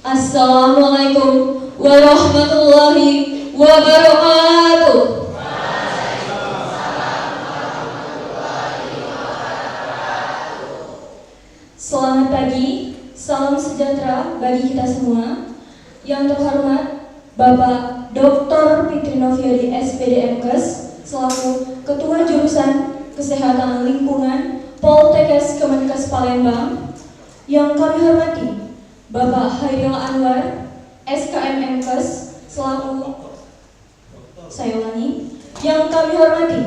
Assalamualaikum warahmatullahi wabarakatuh. Selamat pagi, salam sejahtera bagi kita semua. Yang terhormat Bapak Dr. Fitri Noviadi SPD MKes selaku Ketua Jurusan Kesehatan Lingkungan Poltekkes Kemenkes Palembang. Yang kami hormati Bapak Hairil Anwar SKM MKes selaku Yang kami hormati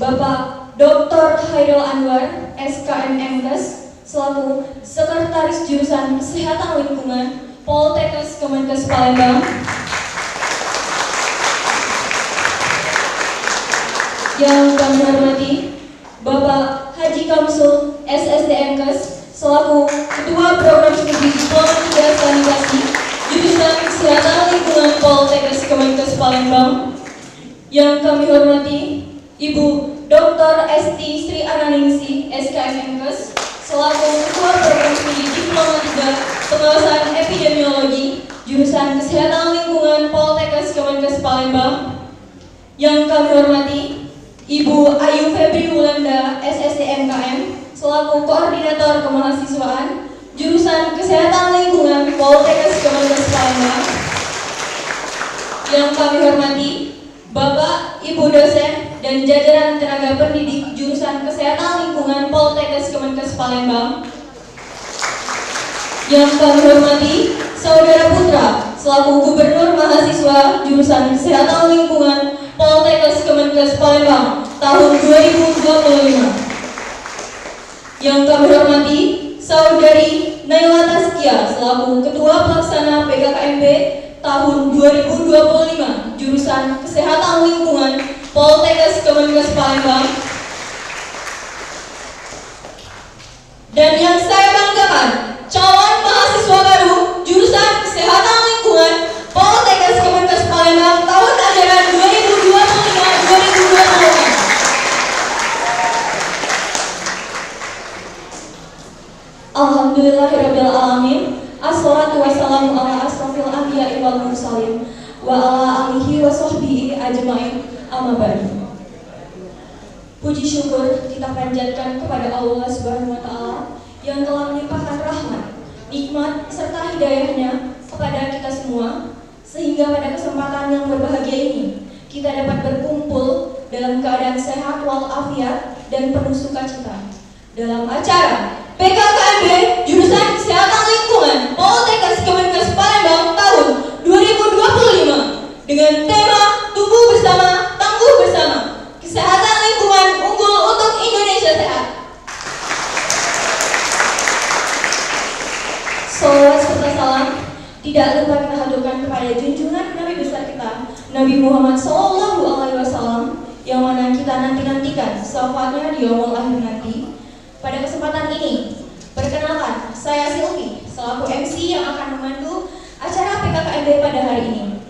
Bapak Dr. Hairil Anwar SKM MKes selaku Sekretaris Jurusan Kesehatan Lingkungan Poltekkes Kemenkes Palembang. Yang kami hormati Bapak Haji Kamsul SSD MKes selaku Ketua Program Studi Diploma 3 Sanitasi Jurusan Kesehatan Lingkungan Poltekkes Kemenkes Palembang. Yang kami hormati Ibu Dr. Esti Sri Ananingsi SKM MKes selaku Ketua Program Studi Diploma 3 Pengawasan Epidemiologi Jurusan Kesehatan Lingkungan Poltekkes Kemenkes Palembang. Yang kami hormati Ibu Ayu Febri Wulanda SSD MKM selaku Koordinator Kemahasiswaan Jurusan Kesehatan Lingkungan Poltekkes Kemenkes Palembang. Yang kami hormati Bapak, Ibu dosen dan jajaran tenaga pendidik Jurusan Kesehatan Lingkungan Poltekkes Kemenkes Palembang. Yang kami hormati Saudara Putra selaku Gubernur Mahasiswa Jurusan Kesehatan Lingkungan Poltekkes Kemenkes Palembang tahun 2025. Yang kami hormati Saudari Naila Taskia selaku Ketua Pelaksana PKKMB tahun 2025 Jurusan Kesehatan Lingkungan Poltekkes Kemenkes Palembang. Dan yang saya banggakan, calon mahasiswa baru Jurusan Kesehatan Lingkungan Poltekkes Kemenkes Palembang tahun ajaran 2025-2026. Alhamdulillahirabbil alamin. Assalatu wassalamu ala asrofil anbiya'i wal mursalin wa ala alihi wa sahbihi ajmain. Amma ba'du. Puji syukur kita panjatkan kepada Allah Subhanahu wa taala yang telah melimpahkan rahmat, nikmat serta hidayahnya kepada kita semua sehingga pada kesempatan yang berbahagia ini kita dapat berkumpul dalam keadaan sehat walafiat dan penuh sukacita dalam acara PKKMB Jurusan Kesehatan Lingkungan Poltekkes Kemenkes Palembang tahun 2025 dengan tema Tumbuh Bersama, Tangguh Bersama, Kesehatan Lingkungan Unggul untuk Indonesia Sehat. Salawat serta salam tidak lupa kita haturkan kepada junjungan Nabi besar kita Nabi Muhammad SAW yang mana kita nantikan syafaatnya di yaumul akhir nanti. Pada kesempatan ini, perkenalkan, saya Silvi, selaku MC yang akan memandu acara PKKMB pada hari ini.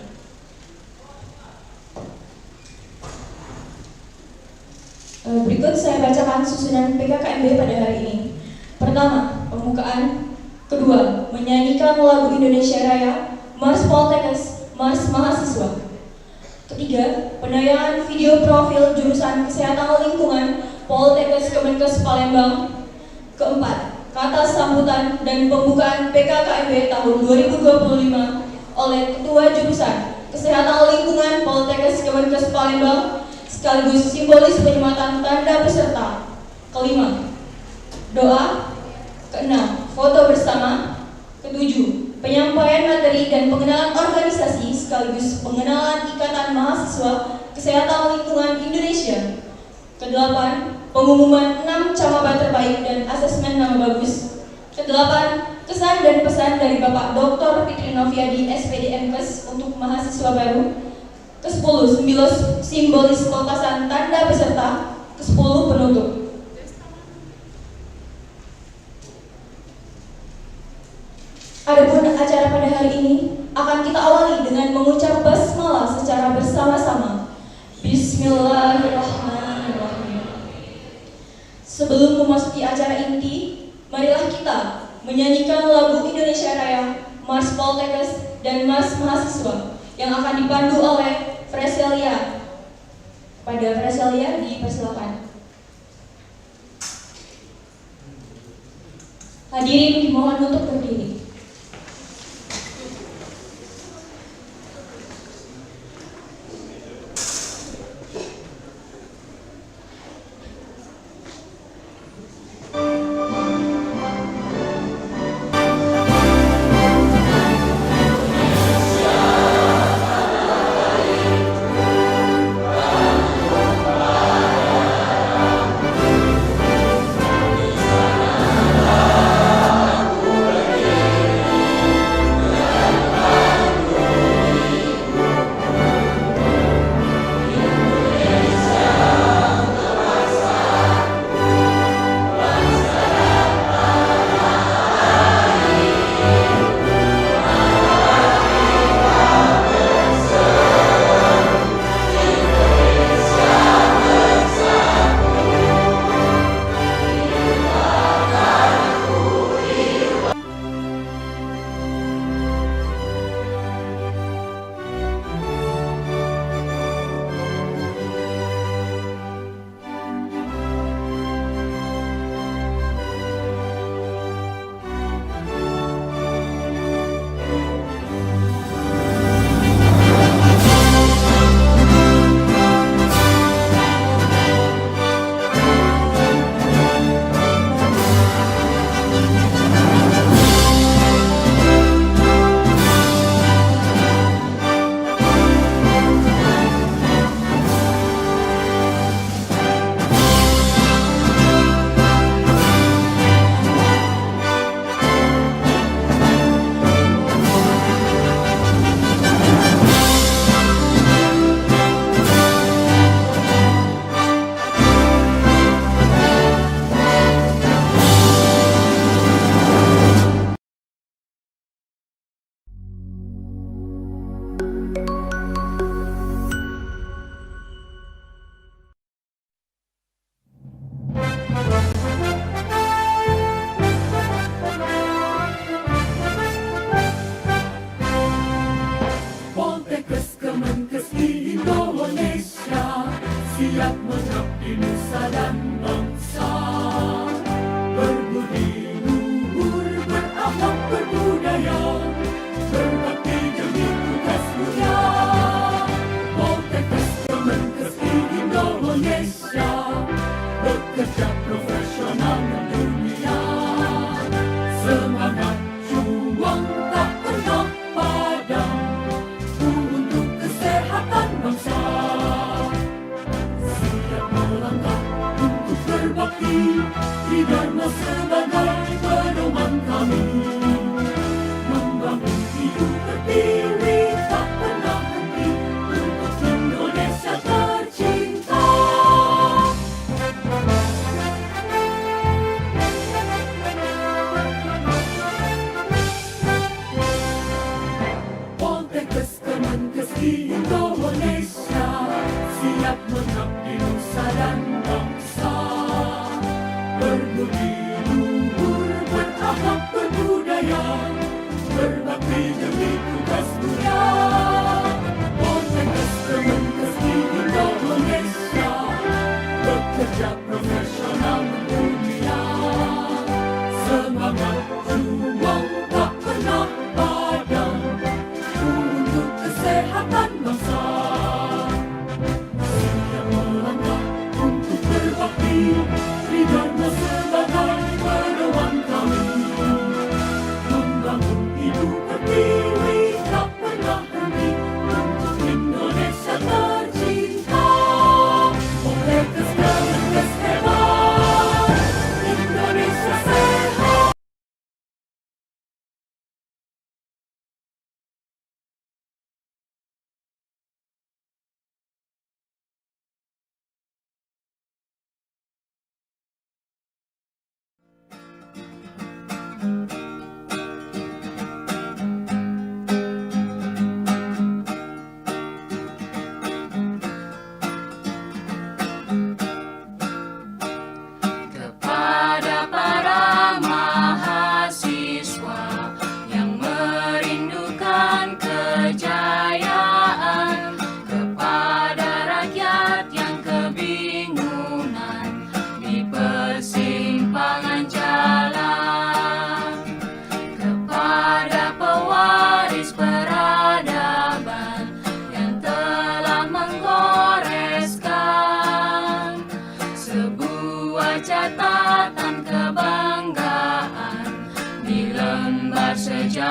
Berikut saya bacakan susunan PKKMB pada hari ini. Pertama, pembukaan. Kedua, menyanyikan lagu Indonesia Raya, Mars Poltekkes, Mars Mahasiswa. Ketiga, penayangan video profil Jurusan Kesehatan Lingkungan Poltekkes Kemenkes Palembang. Keempat, kata sambutan dan pembukaan PKKMB tahun 2025 oleh Ketua Jurusan Kesehatan Lingkungan Poltekkes Kemenkes Palembang sekaligus simbolis penyematan tanda peserta. Kelima, doa. Keenam, foto bersama. Ketujuh, penyampaian materi dan pengenalan organisasi sekaligus pengenalan Ikatan Mahasiswa Kesehatan Lingkungan Indonesia. Kedelapan, pengumuman 6 camat terbaik dan asesmen nama bagus. Kedelapan, kesan dan pesan dari Bapak Dr. Fitri Noviadi SPD MKes untuk mahasiswa baru. Ke-10, simbolis pelepasan tanda peserta. Ke-10, penutup. Adapun acara pada hari ini akan kita awali dengan mengucap basmalah secara bersama-sama. Bismillahirrahmanirrahim. Sebelum memasuki acara inti, marilah kita menyanyikan lagu Indonesia Raya Mars Poltekkes, dan Mars Mahasiswa yang akan dipandu oleh Freselia. Pada Freselia dipersilakan. Hadirin dimohon untuk berdiri.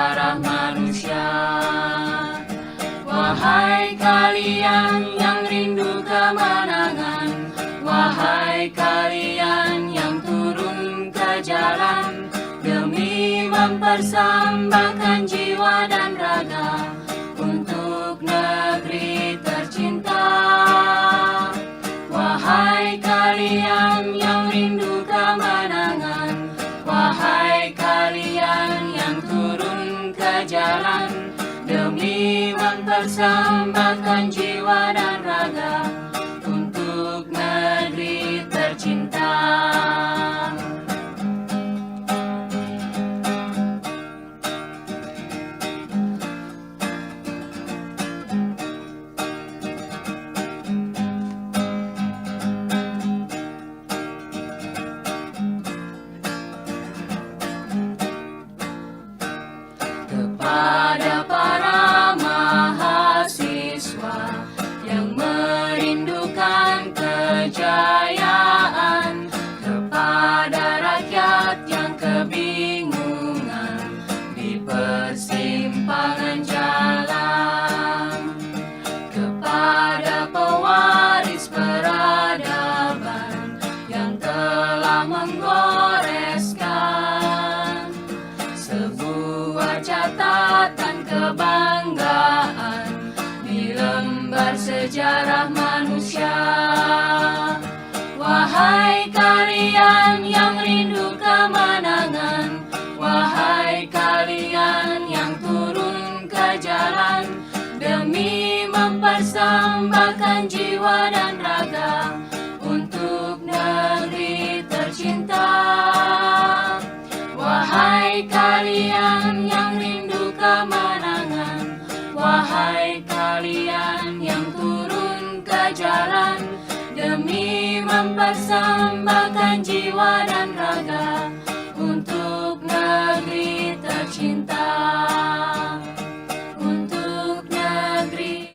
sejarah manusia. Wahai kalian yang rindu kemenangan, wahai kalian yang turun ke jalan demi mempersembahkan jiwa dan raga untuk negeri tercinta. Wahai kalian yang rindu kemenangan, wahai kalian yang turun ke jalan demi mempersembahkan jiwa dan raga untuk negeri tercinta. Kepada para mahasiswa yang merindukan kejayaan, kepada rakyat yang kebingungan di persimpangan jalan, kepada pewaris peradaban yang telah menggoreskan sebuah catatan kebanggaan di lembar sejarah manusia. Wahai kalian yang rindu kemenangan, wahai kalian yang turun ke jalan demi mempersembahkan jiwa dan raga untuk negeri tercinta. Wahai kalian yang rindu kemenangan, wahai kalian yang turun ke jalan demi mempersembahkan jiwa dan raga untuk negeri tercinta. Untuk negeri.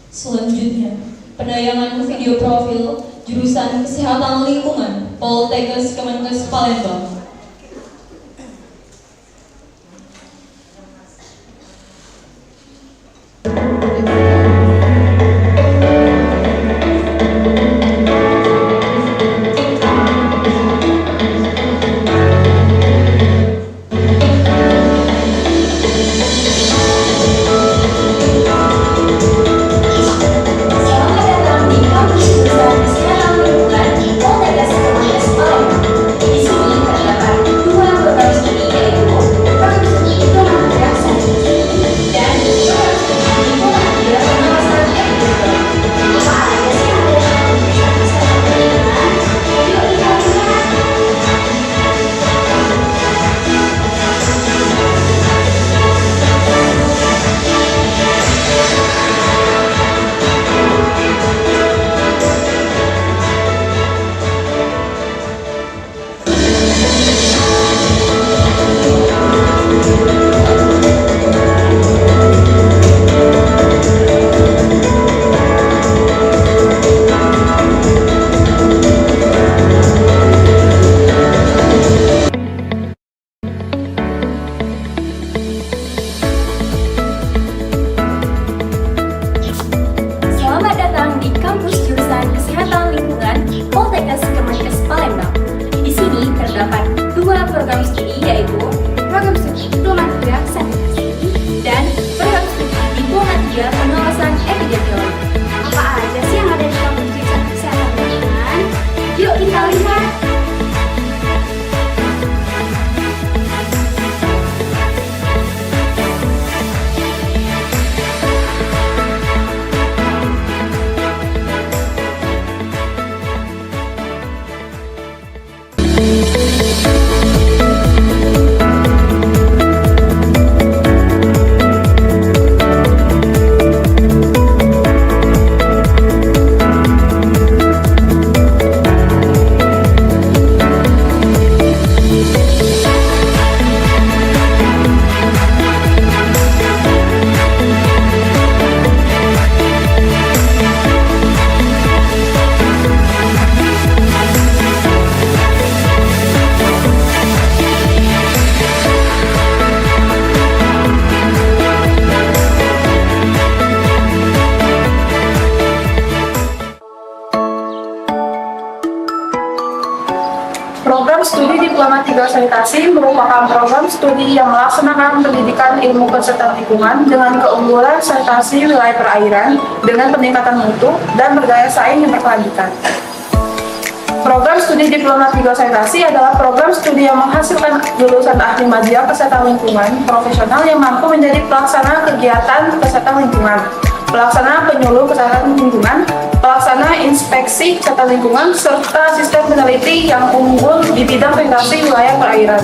Selanjutnya, penayangan video profil jurusan Kesehatan Lingkungan Poltekkes Kemenkes Palembang. Selamat datang di kampus jurusan Kesehatan Lingkungan di Poltekkes Kemenkes Palembang. Di sini terdapat Diploma 3 Sanitasi merupakan program studi yang melaksanakan pendidikan ilmu kesehatan lingkungan dengan keunggulan sanitasi wilayah perairan dengan peningkatan mutu dan berdaya saing yang berkelanjutan. Program studi Diploma 3 Sanitasi adalah program studi yang menghasilkan lulusan ahli media kesehatan lingkungan profesional yang mampu menjadi pelaksana kegiatan kesehatan lingkungan, pelaksana penyuluh kesehatan lingkungan, pelaksana inspeksi kesehatan lingkungan, serta sistem peneliti yang unggul di bidang sanitasi wilayah perairan.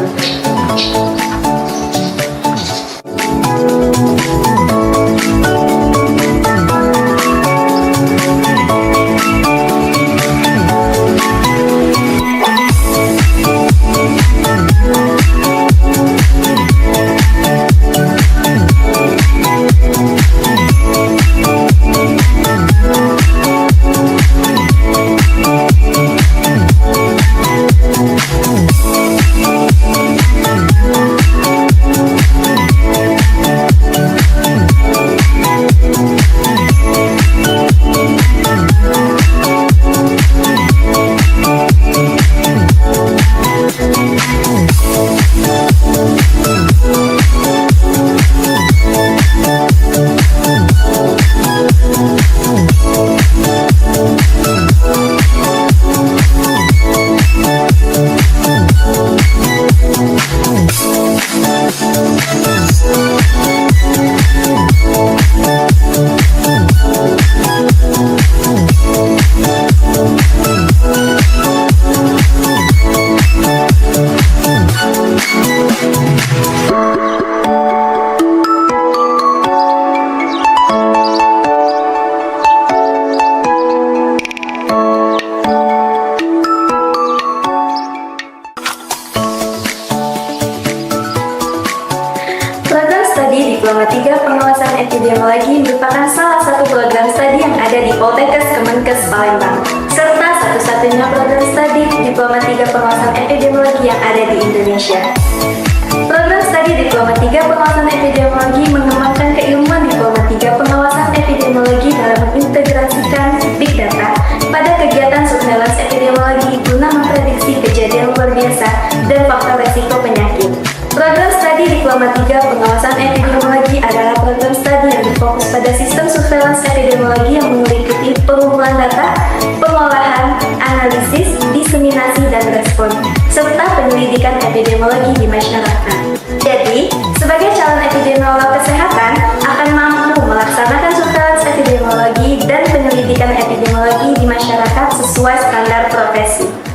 Diploma 3 Pengawasan Epidemiologi merupakan salah satu program studi yang ada di Poltekkes Kemenkes Palembang, serta satu-satunya program studi Diploma 3 Pengawasan Epidemiologi yang ada di Indonesia. Program studi Diploma 3 Pengawasan Epidemiologi mengembangkan keilmuan Diploma 3 Pengawasan Epidemiologi dalam mengintegrasikan Big Data pada kegiatan surveillance epidemiologi guna memprediksi kejadian luar biasa dan faktor resiko penyakit. Program studi Diploma 3 Pengawasan Epidemiologi adalah program studi yang berfokus pada sistem surveillance epidemiologi yang meliputi pengumpulan data, pengolahan, analisis, diseminasi, dan respon, serta penyelidikan epidemiologi di masyarakat. Jadi, sebagai calon epidemiolog kesehatan akan mampu melaksanakan surveillance epidemiologi dan penyelidikan epidemiologi di masyarakat sesuai standar profesi.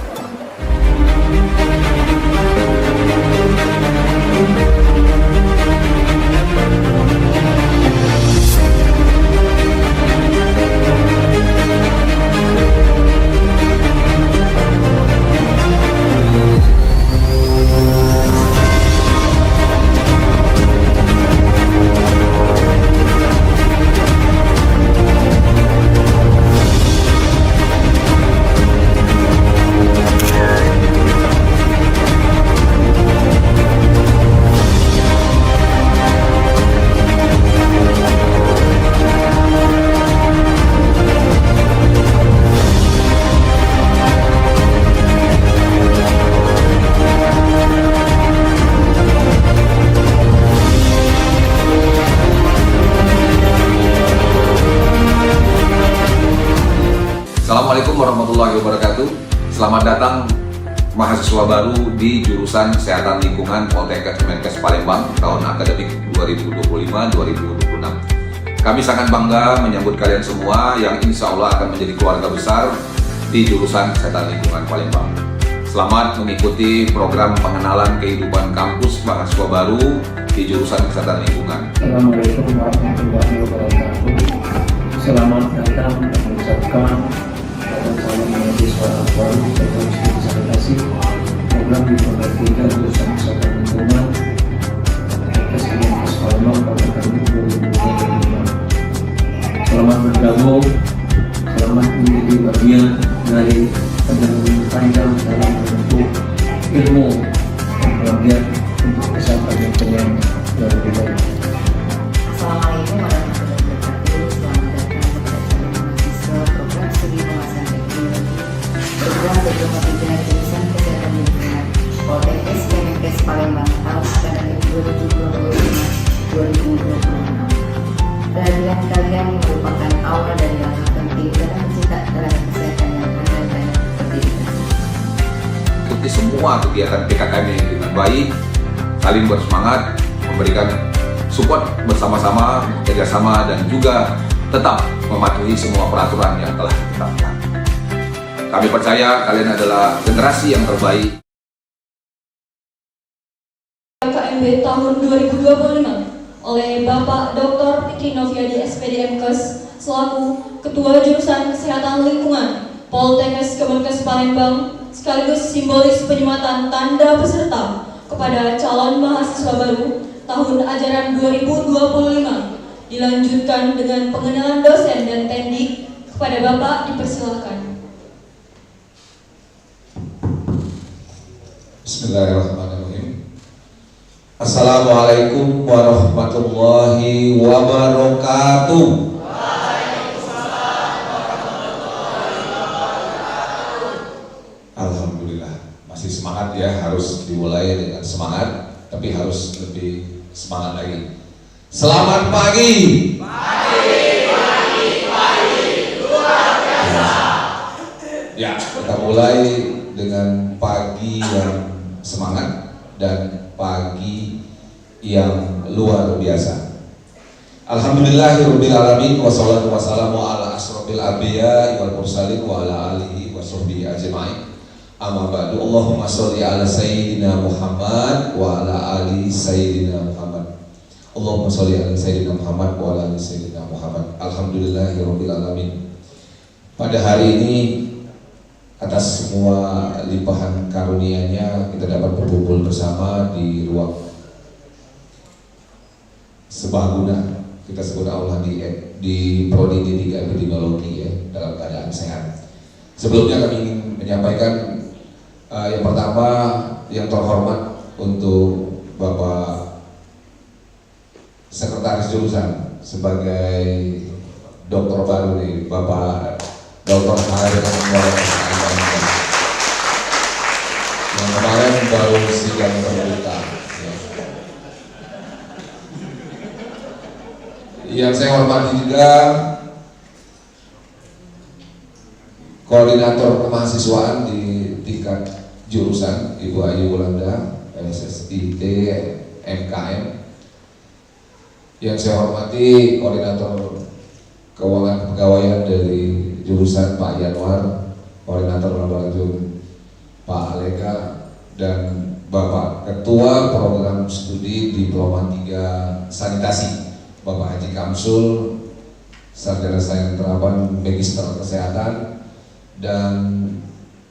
Assalamualaikum warahmatullahi wabarakatuh. Selamat datang mahasiswa baru di jurusan Kesehatan Lingkungan Poltekkes Kemenkes Palembang tahun akademik 2025-2026. Kami sangat bangga menyambut kalian semua yang insya Allah akan menjadi keluarga besar di jurusan Kesehatan Lingkungan Palembang. Selamat mengikuti program pengenalan kehidupan kampus mahasiswa baru di jurusan Kesehatan Lingkungan. Assalamualaikum warahmatullahi wabarakatuh. Selamat datang dan mengucapkan calon mahasiswa baru program studi sanitasi program Diploma 3 jurusan Kesehatan Lingkungan Poltekkes Kemenkes Palembang tahun akademik 2025. Selamat bergabung, selamat menjadi bagian dari perjalanan panjang dalam menempuh ilmu dan pengabdian untuk kesehatan lingkungan yang lebih baik. Assalamualaikum warahmatullahi wabarakatuh. Selamat datang kepada calon mahasiswa program studi pengawasan epidemiologi program Diploma 3 jurusan Kesehatan Lingkungan Poltekkes 2026. Kehadiran kalian merupakan awal dari langkah penting dalam mencetak tenaga kesehatan yang benar dan berdedikasi. Ikuti semua kegiatan PKKM ini dengan baik, saling bersemangat, memberikan support bersama-sama, kerjasama, dan juga tetap mematuhi semua peraturan yang telah ditetapkan. Kami percaya kalian adalah generasi yang terbaik. KMB tahun 2025 oleh Bapak Dr. Fikri Noviadi SPD MKes selaku Ketua Jurusan Kesehatan Lingkungan Poltekkes Kemenkes Palembang, sekaligus simbolis penyematan tanda peserta kepada calon mahasiswa baru tahun ajaran 2025. Dilanjutkan dengan pengenalan dosen dan tendik. Kepada Bapak dipersilakan. Bismillahirrahmanirrahim. Assalamualaikum warahmatullahi wabarakatuh. Alhamdulillah, masih semangat ya, harus dimulai dengan semangat, tapi harus lebih semangat lagi. Selamat pagi. Ya, kita mulai dengan pagi yang semangat dan pagi yang luar biasa. Alhamdulillahirabbil alamin wassalatu wassalamu ala asrofil anbiya'i wal mursalin wa ala alihi wa sahbihi ajmain. Amma ba'du. Allahumma sholli ala sayyidina Muhammad wa ala ali sayyidina Muhammad. Allahumma sholli ala sayyidina Muhammad wa ala ali sayyidina Muhammad. Alhamdulillahirabbil alamin. Pada hari ini, atas semua limpahan karunia-Nya, kita dapat berkumpul bersama di ruang serbaguna, kita sebut Allah di Prodi D3 Epidemiologi ya, dalam keadaan sehat. Sebelumnya kami ingin menyampaikan yang pertama, yang terhormat untuk Bapak Sekretaris Jurusan sebagai dokter baru nih, Bapak Dr. Mahathir yang kemarin baru sidang terbuka ya. Yang saya hormati juga koordinator kemahasiswaan di tingkat jurusan Ibu Ayu Wulanda SSIT MKM. Yang saya hormati koordinator keuangan kepegawaian dari jurusan Pak Yanwar, koordinator laboratorium Pak Aleka, dan Bapak Ketua Program Studi Diploma 3 Sanitasi Bapak Haji Kamsul, Sarjana Sains Terapan Magister Kesehatan, dan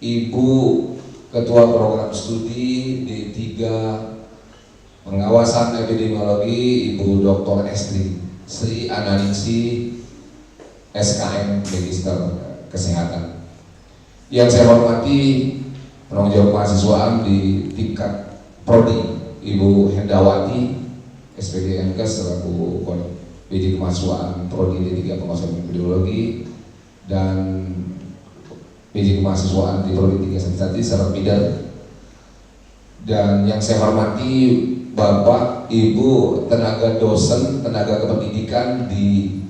Ibu Ketua Program Studi D3 Pengawasan Epidemiologi Ibu Dr. Sri Ananingsi SKM Magister Kesehatan. Yang saya hormati penanggung jawab kemahasiswaan di tingkat Prodi Ibu Hendawati SPD MKes selaku PD Kemahasiswaan Prodi D3 Pengawasan Epidemiologi, dan PD Kemahasiswaan di Prodi 3 Sanitasi serta bidang. Dan yang saya hormati Bapak Ibu tenaga dosen, tenaga kependidikan di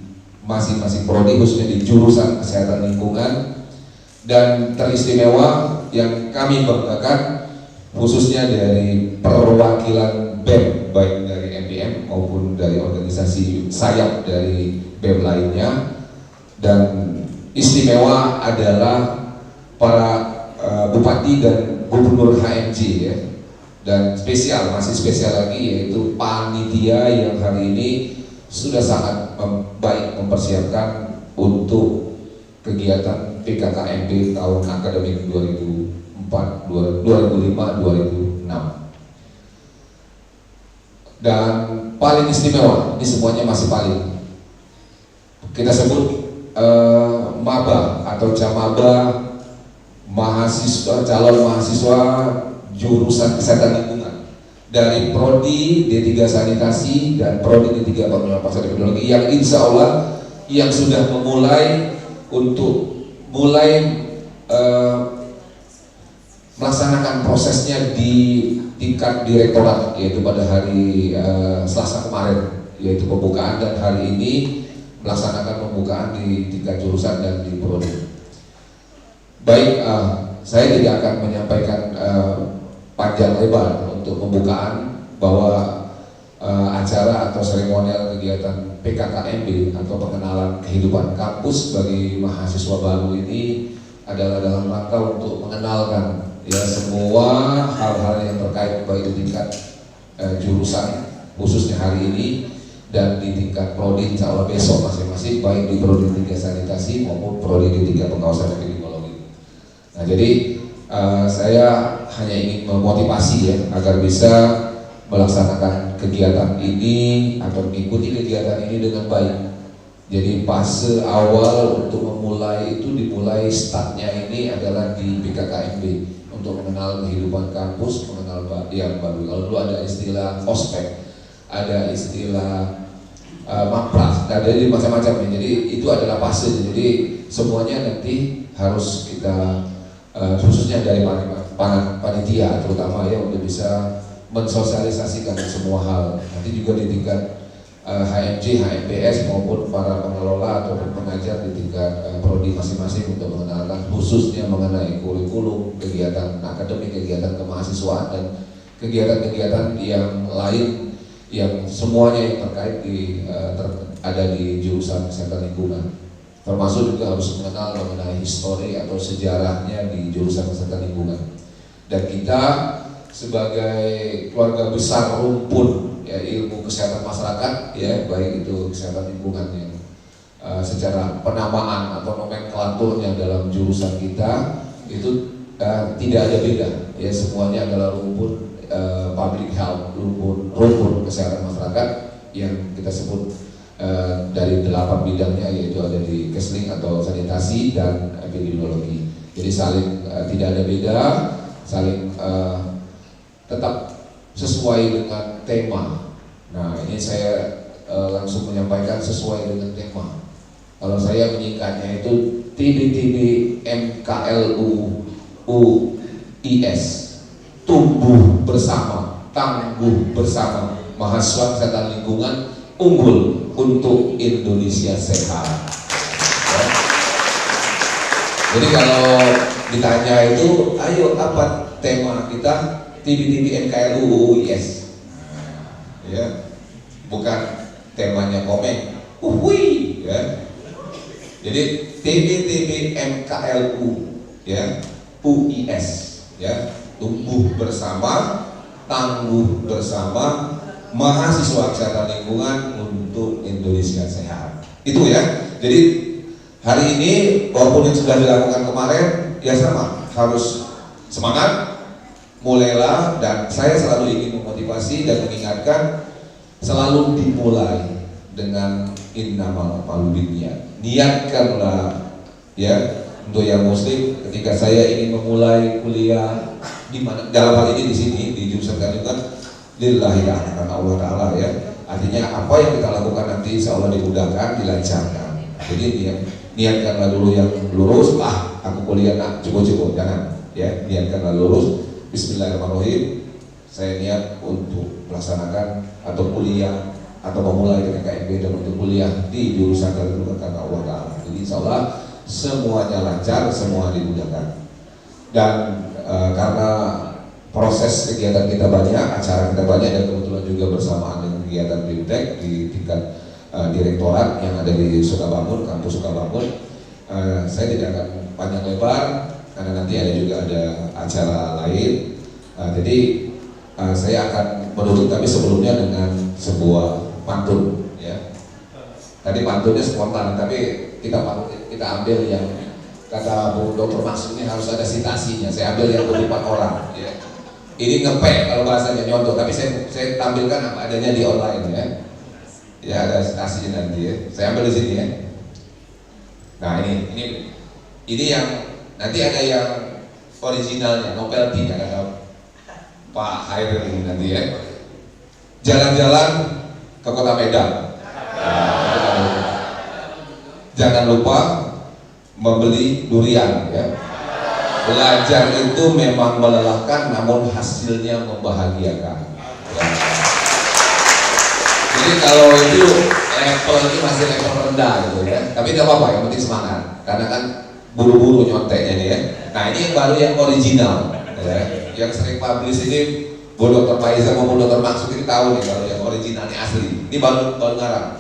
masing-masing prodi, khususnya di jurusan kesehatan lingkungan, dan teristimewa yang kami banggakan khususnya dari perwakilan BEM, baik dari MPM maupun dari organisasi sayap dari BEM lainnya. Dan istimewa adalah para bupati dan gubernur HMJ ya. Dan spesial, masih spesial lagi, yaitu panitia yang hari ini sudah sangat baik mempersiapkan untuk kegiatan PKKMB tahun akademik 2005-2006. Dan paling istimewa, ini semuanya masih paling, kita sebut maba atau camaba, mahasiswa, calon mahasiswa jurusan kesehatan lingkungan dari Prodi D3 Sanitasi dan Prodi D3 Pengawasan Epidemiologi, yang insya Allah yang sudah memulai untuk melaksanakan prosesnya di tingkat direktorat, yaitu pada hari Selasa kemarin yaitu pembukaan, dan hari ini melaksanakan pembukaan di tingkat jurusan dan di prodi. Baik, saya tidak akan menyampaikan panjang lebar untuk pembukaan, bahwa acara atau seremonial kegiatan PKKMB atau pengenalan kehidupan kampus bagi mahasiswa baru ini adalah dalam rangka untuk mengenalkan ya semua hal-hal yang terkait baik di tingkat jurusan khususnya hari ini dan di tingkat prodi insya Allah besok masing-masing, baik di prodi 3 sanitasi maupun prodi di 3 pengawasan epidemiologi. Nah, jadi saya hanya ingin memotivasi ya agar bisa melaksanakan kegiatan ini atau mengikuti kegiatan ini dengan baik. Jadi fase awal untuk memulai itu dimulai startnya ini adalah di PKKMB untuk mengenal kehidupan kampus, mengenal yang baru. Kalau dulu ada istilah ospek, ada istilah mapras, ada jadi macam-macam. Jadi itu adalah fase. Jadi semuanya nanti harus kita khususnya dari panitia terutama ya untuk bisa mensosialisasikan semua hal. Nanti juga di tingkat HMJ, HMPS maupun para pengelola atau pengajar di tingkat prodi masing-masing untuk mengenalkan khususnya mengenai kurikulum, kegiatan akademik, kegiatan kemahasiswaan dan kegiatan-kegiatan yang lain yang semuanya yang terkait ada di jurusan kesehatan lingkungan. Termasuk juga harus mengenal mengenai histori atau sejarahnya di jurusan kesehatan lingkungan. Dan kita sebagai keluarga besar rumpun ya ilmu kesehatan masyarakat ya, baik itu kesehatan lingkungan yang secara penamaan atau nomenklaturnya dalam jurusan kita itu tidak ada beda ya, semuanya adalah rumpun public health, rumpun kesehatan masyarakat yang kita sebut dari 8 bidangnya, yaitu ada di Kesling atau sanitasi dan epidemiologi. Jadi saling tidak ada beda, saling tetap sesuai dengan tema. Nah, ini saya langsung menyampaikan sesuai dengan tema. Kalau saya menyingkatnya itu TBTB MKLU UIS, tumbuh bersama, tangguh bersama, mahasiswa kesehatan lingkungan unggul untuk Indonesia sehat. Ya. Jadi kalau ditanya itu, ayo apa tema kita? TBTB MKLU UIS. Ya, bukan temanya komen. Ya. Jadi TBTB MKLU ya UIS ya, tumbuh bersama, tangguh bersama, mahasiswa kesehatan lingkungan untuk Indonesia sehat. Itu ya. Jadi hari ini walaupun yang sudah dilakukan kemarin ya sama, harus semangat, mulailah, dan saya selalu ingin memotivasi dan mengingatkan selalu dimulai dengan innamal a'malu binniyat. Niatkanlah ya, untuk yang muslim ketika saya ingin memulai kuliah di mana dalam hal ini di sini di jurusan kandungan lillahi ta'ala, Allah Ta'ala ya. Artinya apa yang kita lakukan nanti insya Allah dimudahkan, dilancarkan. Jadi niatkanlah dulu yang lurus, aku kuliah nak cukup-cukup, jangan ya, niatkanlah lurus. Bismillahirrahmanirrahim, saya niat untuk melaksanakan atau kuliah atau memulai PKKMB dan untuk kuliah di jurusan kandungan karena Allah Ta'ala. Jadi insya Allah semuanya lancar, semua dimudahkan. Dan karena proses kegiatan kita banyak, acara kita banyak, dan kebetulan juga bersamaan dengan kegiatan BIMTEK di tingkat direktorat yang ada di Sukabangun, kampus Sukabangun, saya tidak akan panjang lebar karena nanti juga ada acara lain. Jadi saya akan menutup, tapi sebelumnya dengan sebuah pantun ya. Tadi pantunnya spontan, tapi kita ambil yang kata Bu Dr. Maksud ini harus ada sitasinya. Saya ambil yang kutipan orang ya. Ini ngepek kalau bahasanya, nyontoh, tapi saya tampilkan apa adanya di online ya. Ya ada sitasinya nanti ya. Saya ambil di sini ya. Nah ini yang nanti ada yang originalnya, novelty ya, kata Pak Hairil ini nanti ya. Jalan-jalan ke Kota Medan. Jangan lupa membeli durian ya. Belajar itu memang melelahkan, namun hasilnya membahagiakan ya. Jadi kalau itu level ini masih level rendah gitu ya. Tapi nggak apa-apa, yang penting semangat. Karena kan buru-buru nyonteknya nih ya. Nah ini yang baru yang original ya. Yang sering publish ini Bu Dr. Faiza maupun Dr. Maksud ini tahu nih kalau yang original ini asli. Ini baru ngarang.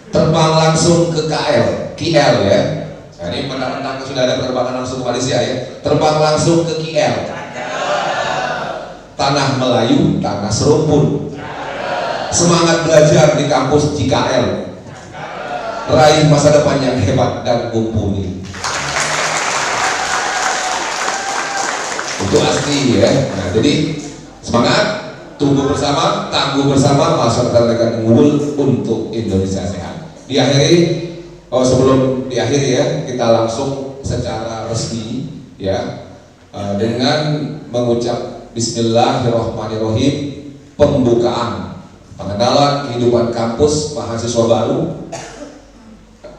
Terbang langsung ke KL ya. Nah ini mentang-mentang sudah ada penerbangan langsung ke Malaysia ya. Terbang langsung ke KL. Tanah Melayu, tanah serumpun. Semangat belajar di kampus JKL. Raih masa depan yang hebat dan mumpuni. Itu asli ya. Nah jadi semangat, tumbuh bersama, tangguh bersama, masa depan akan unggul untuk Indonesia sehat. Diakhiri, sebelum diakhiri ya, kita langsung secara resmi ya dengan mengucap Bismillahirrahmanirrahim, pembukaan pengenalan kehidupan kampus mahasiswa baru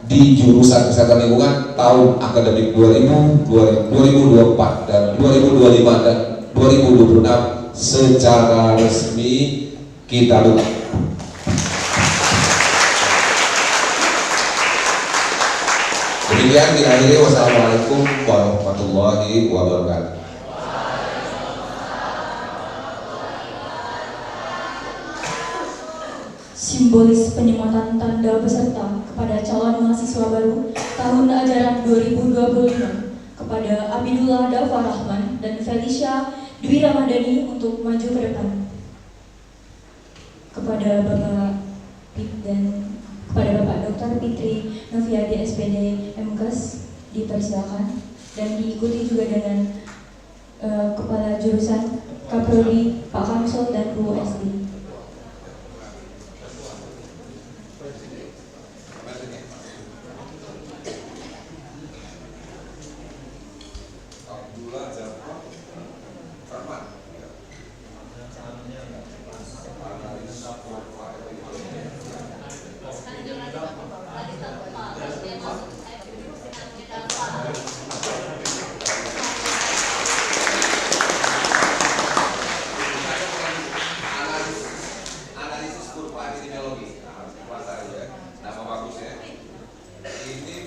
di jurusan kesehatan lingkungan tahun akademik 2024 dan 2025 dan 2026 secara resmi kita buka. Demikian diakhiri, wassalamualaikum warahmatullahi wabarakatuh. Simbolis penyematan tanda peserta kepada calon mahasiswa baru tahun ajaran 2025 kepada Abidullah Dafa Rahman dan Felicia Dwi Ramadhani untuk maju ke depan. Kepada Bapak Dr. Fitri Noviadi SPD MKes dipersilakan dan diikuti juga dengan Kepala Jurusan Kaprodi Pak Kamsul dan Bu SD.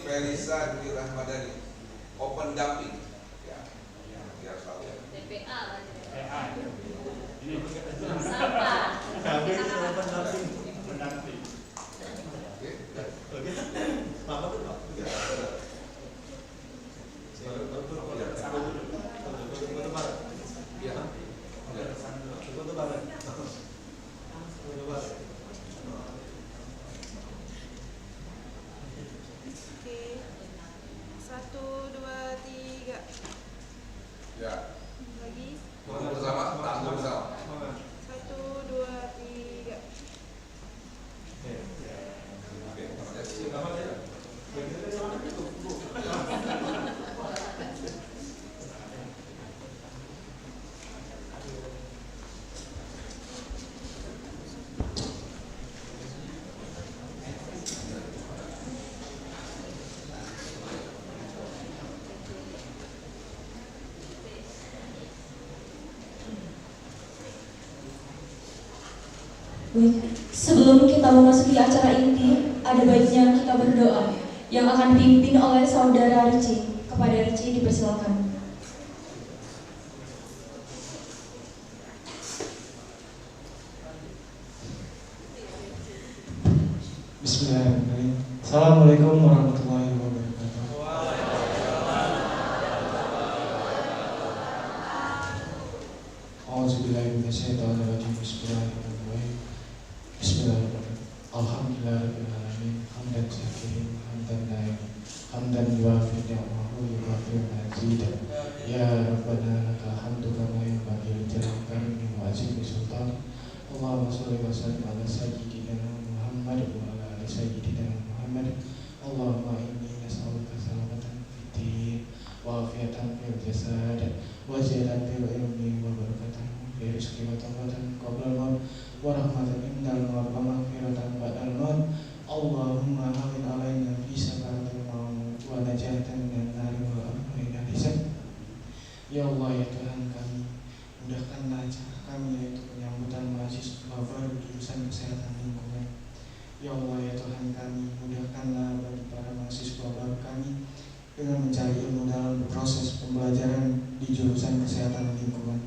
Felisa Dwi Ramadhani, open damping ya, biar tahu ya. DPA Ya. Lagi. Bersama, tangguh bersama. 1, 2, 3. Baik, sebelum kita memasuki acara inti, ada baiknya kita berdoa yang akan dipimpin oleh Saudara Ricci. Kepada Ricci dipersilakan. Bismillahirrahmanirrahim. Assalamualaikum warahmatullahi wabarakatuh. A'udzubillahi minasyaitonirrajim. Bismillahirrahmanirrahim. Bismillahirrahmanirrahim. Alhamdulillahirabbil alamin. Hamdan syakirin, hamdan na'imin, hamdan yuwafi ni'amahu wa yuwafi mazidah. Ya Rabbana lakal hamdu kama yanbaghi li jalali karimika wa azimi sultanik. Allahumma shalli wa sallim ala sayyidina Muhammad wa ala ali sayyidina Muhammad. Allahumma inni nas'aluka salamatan fid din wa afiatan fil jasad wa ziyadatan fil ilmi wa barakatan fil rizqi wa tawbatan qabla al-maut wa rahmatan indal maut wa maghfiratan ba'dal maut. Allahumma hawwin alaina fi sakaratil maut wa najatan minan nari wa amrina hisab. Ya Allah ya Tuhan kami, mudahkanlah acara kami yaitu penyambutan mahasiswa baru jurusan kesehatan lingkungan. Ya Allah ya Tuhan kami, mudahkanlah bagi para mahasiswa baru kami dengan mencari ilmu dalam proses pembelajaran di jurusan kesehatan lingkungan.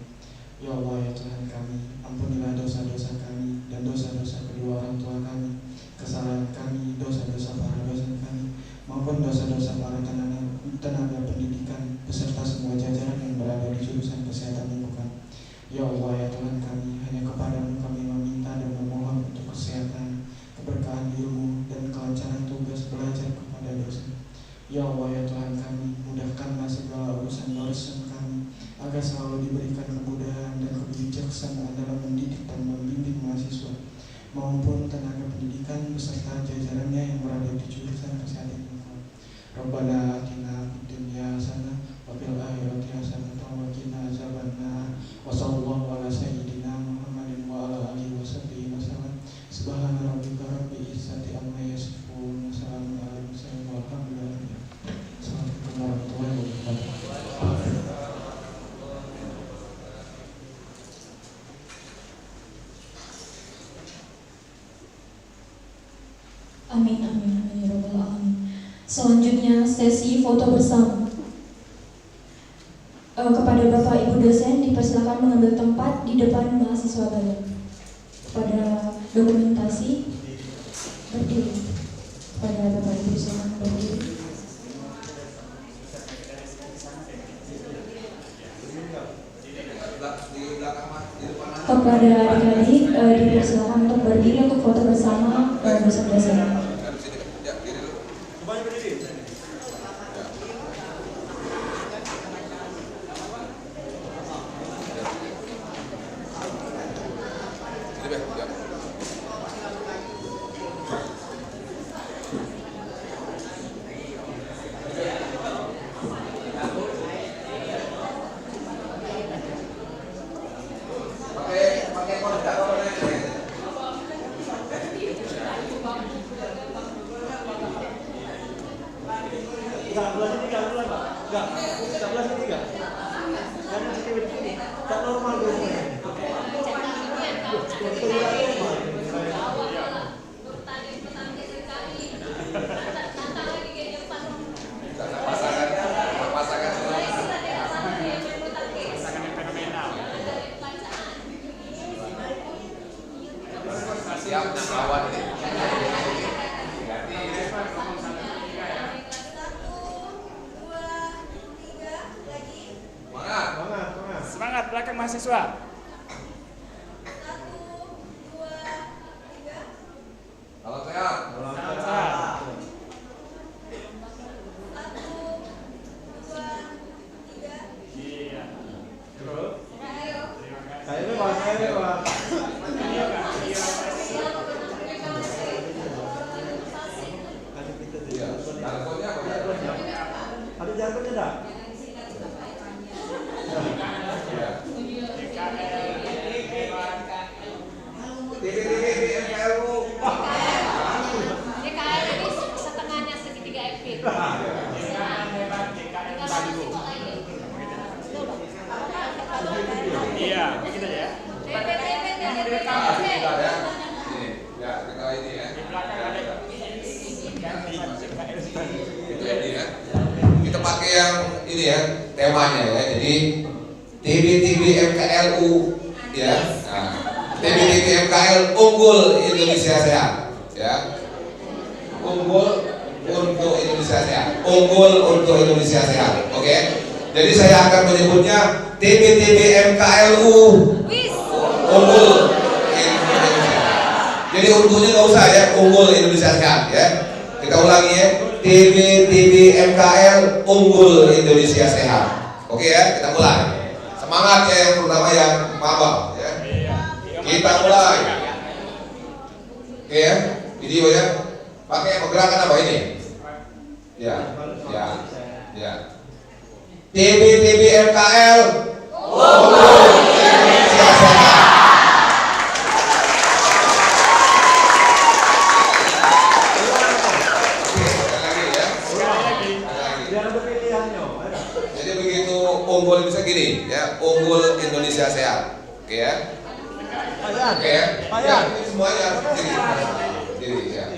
Ya Allah ya Tuhan kami, ampunilah dosa-dosa kami dan dosa-dosa kedua orang tua kami, kesalahan kami, dosa-dosa para dosen kami, maupun dosa-dosa para tenaga pendidikan beserta semua jajaran yang berada di jurusan kesehatan lingkungan. Ya Allah ya Tuhan kami, hanya kepadamu kami meminta dan memohon untuk kesehatan, keberkahan ilmu, dan kelancaran tugas belajar kepada dosen. Ya Allah ya Tuhan kami, mudahkanlah segala urusan dosen kami, agar selalu diberikan kemudahan dan kebijaksanaan dalam mendidik dan membimbing mahasiswa, maupun tenaga pendidikan beserta jajarannya yang berada di jurusan kesehatan lingkungan. Rabbana atina fid dunya hasanah wa fil akhirati hasanah wa qina azabannar. Wa sallallahu ala sayyidina Muhammadin wa ala alihi washabbihi wasallam. Subhana rabbika rabbil izzati amma yasifun wa salamun alal mursalin walhamdulillahi. Assalamualaikum warahmatullahi wabarakatuh. Amin, amin, amin, ya Rabbal Alamin. Selanjutnya sesi foto bersama. Kepada Bapak Ibu dosen dipersilakan mengambil tempat di depan mahasiswa baru. Kepada dokumentasi berdiri. Kepada Bapak Ibu silakan berdiri. Kepada adik-adik dipersilakan untuk berdiri untuk foto bersama dosen-dosen. Semangat belakang mahasiswa. 1, 2, 3. Salam sehat. Salam sehat. 1, 2, 3. Iya. Ayo. Saya Pak. Iya. Teleponnya apa? Ada jargonnya enggak? DKL ini setengahnya segitiga FP. Iya, begitu aja ya. Sebentar ya. Ini, ya kita ini ya. Di belakang ada Itu ini ya. Kita pakai yang ini ya temanya ya. Jadi TB MKLU ya. Nah, TB MKL unggul Indonesia sehat ya. Unggul untuk Indonesia sehat. Unggul untuk Indonesia sehat. Oke. Jadi saya akan menyebutnya TB MKLU unggul Indonesia. Jadi untuknya nggak usah ya, unggul Indonesia sehat ya. Kita ulangi ya. TB MKL unggul Indonesia sehat. Oke ya, kita mulai. Semangat ya yang terutama yang maba ya. Kita mulai. Oke ya, video ya. Pakai pergerakan apa ini? Ya, ya, ya. TB MKL unggul Indonesia sehat. Jadi begitu unggul bisa gini ya, unggul Indonesia sehat. Oke ya. Oke ya. Ya, ini semuanya diri ya.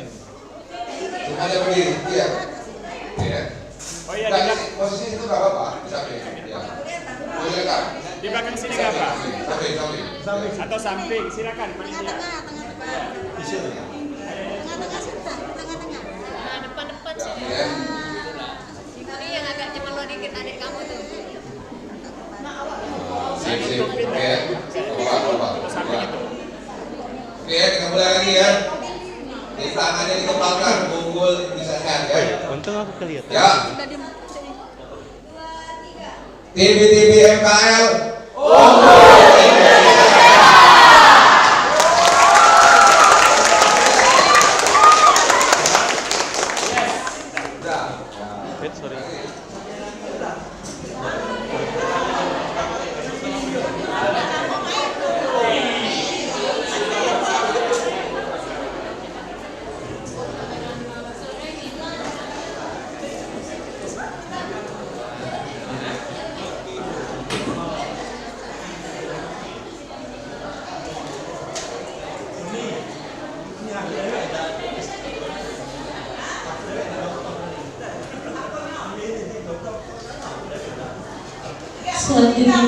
atau samping, silakan panitia. Tengah-tengah sebentar, tengah-tengah. Nah, depan-depan sini. Ini yang agak cemelo dikit adik kamu tuh. Sip. Oke. Oke, kita mulai lagi ya. Di tangannya dikepalkan, unggul bisa sehat ya. Untung aku kelihatan. Ya. TB MKL. Selanjutnya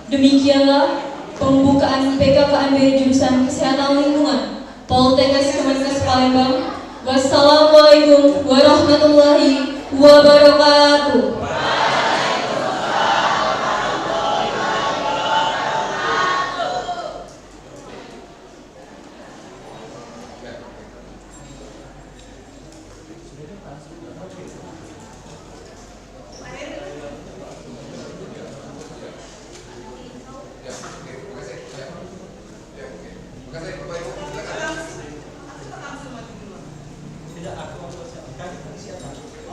demikianlah pembukaan PKKMB jurusan Kesehatan Lingkungan Poltekkes Kemenkes Palembang. Wassalamualaikum warahmatullahi wabarakatuh.